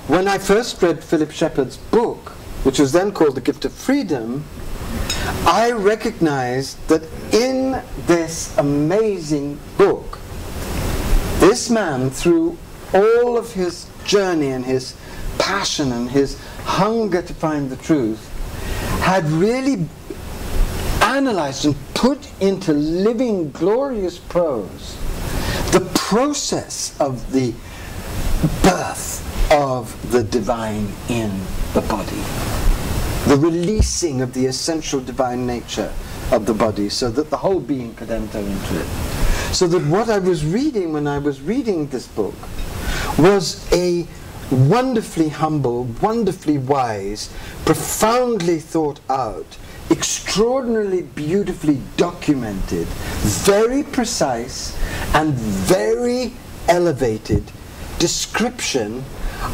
When I first read Philip Shepherd's book, which was then called The Gift of Freedom, I recognized that in this amazing book, this man, through all of his journey and his passion and his hunger to find the truth, had really analyzed and put into living, glorious prose the process of the birth of the divine in the body, the releasing of the essential divine nature of the body so that the whole being could enter into it. So that what I was reading when I was reading this book was a wonderfully humble, wonderfully wise, profoundly thought out, extraordinarily beautifully documented, very precise and very elevated description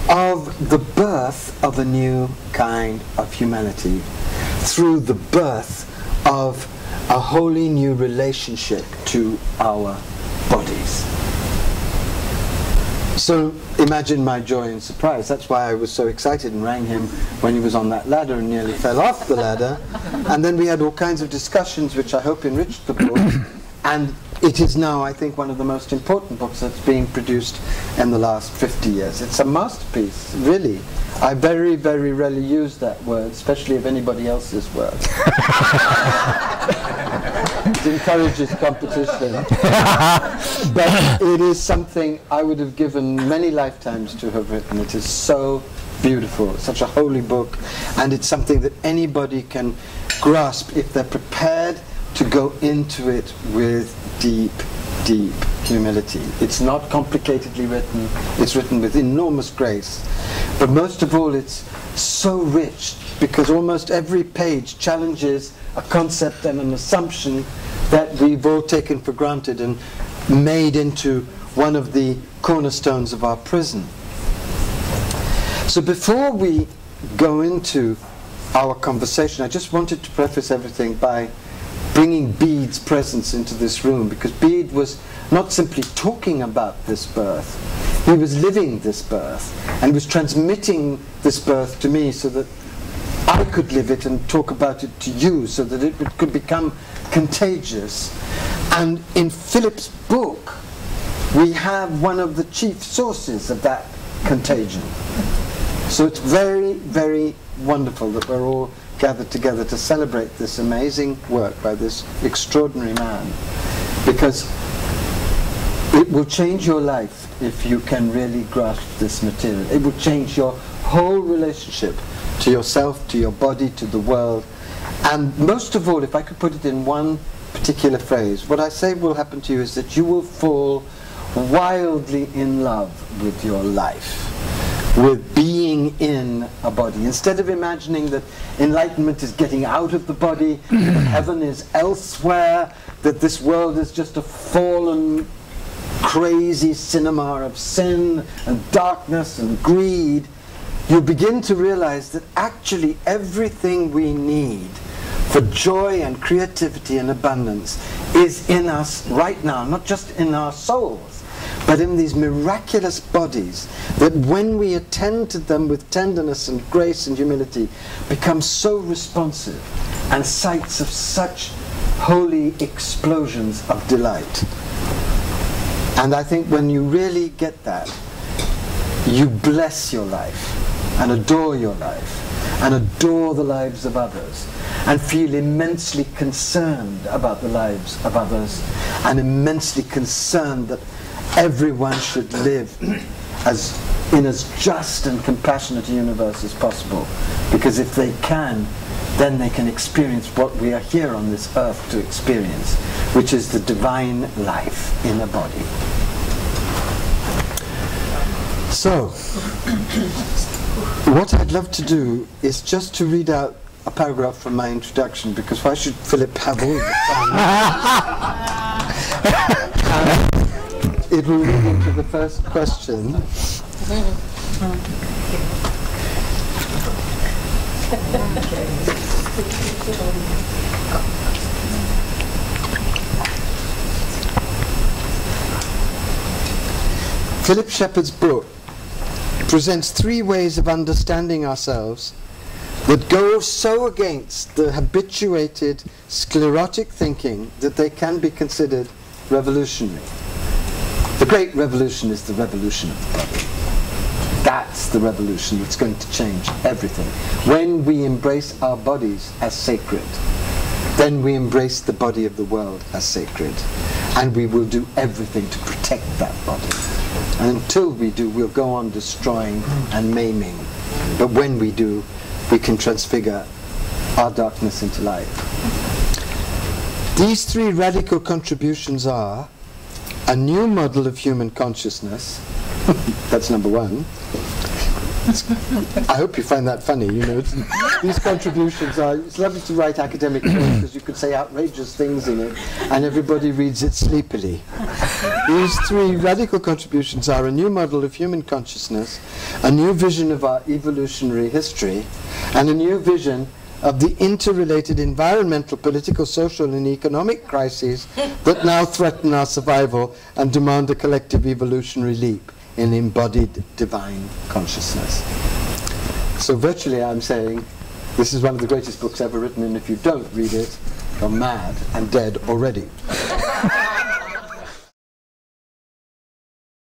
of the birth of a new kind of humanity through the birth of a wholly new relationship to our bodies. So imagine my joy and surprise. That's why I was so excited and rang him when he was on that ladder and nearly fell off the ladder. And then we had all kinds of discussions which I hope enriched the book. And it is now, I think, one of the most important books that's being produced in the last 50 years. It's a masterpiece, really. I very, very rarely use that word, especially of anybody else's word. It encourages competition. But it is something I would have given many lifetimes to have written. It is so beautiful, such a holy book, and it's something that anybody can grasp if they're prepared to go into it with deep, deep humility. It's not complicatedly written, it's written with enormous grace, but most of all it's so rich because almost every page challenges a concept and an assumption that we've all taken for granted and made into one of the cornerstones of our prison. So before we go into our conversation, I just wanted to preface everything by bringing Bede's presence into this room, because Bede was not simply talking about this birth, he was living this birth and was transmitting this birth to me so that I could live it and talk about it to you so that it could become contagious. And in Philip's book we have one of the chief sources of that contagion. So it's very, very wonderful that we're all gathered together to celebrate this amazing work by this extraordinary man, because it will change your life if you can really grasp this material. It will change your whole relationship to yourself, to your body, to the world. And most of all, if I could put it in one particular phrase, what I say will happen to you is that you will fall wildly in love with your life, with being in a body. Instead of imagining that enlightenment is getting out of the body, that heaven is elsewhere, that this world is just a fallen, crazy cinema of sin and darkness and greed, you begin to realize that actually everything we need for joy and creativity and abundance is in us right now, not just in our souls, but in these miraculous bodies that when we attend to them with tenderness and grace and humility become so responsive and sites of such holy explosions of delight. And I think when you really get that, you bless your life and adore your life and adore the lives of others and feel immensely concerned about the lives of others and immensely concerned that everyone should live in as just and compassionate a universe as possible, because if they can, then they can experience what we are here on this earth to experience, which is the divine life in a body. So what I'd love to do is just to read out a paragraph from my introduction, because why should Philip have all the time? It will lead into the first question. Philip Shepherd's book presents three ways of understanding ourselves that go so against the habituated sclerotic thinking that they can be considered revolutionary. The great revolution is the revolution of the body. That's the revolution that's going to change everything. When we embrace our bodies as sacred, then we embrace the body of the world as sacred, and we will do everything to protect that body. And until we do, we'll go on destroying and maiming. But when we do, we can transfigure our darkness into light. These three radical contributions are a new model of human consciousness. That's number one. I hope you find that funny. You know, these contributions are, it's lovely to write academic work because you could say outrageous things in it and everybody reads it sleepily. These three radical contributions are a new model of human consciousness, a new vision of our evolutionary history, and a new vision of the interrelated environmental, political, social and economic crises that now threaten our survival and demand a collective evolutionary leap in embodied divine consciousness. So virtually I'm saying this is one of the greatest books ever written, and if you don't read it, you're mad and dead already.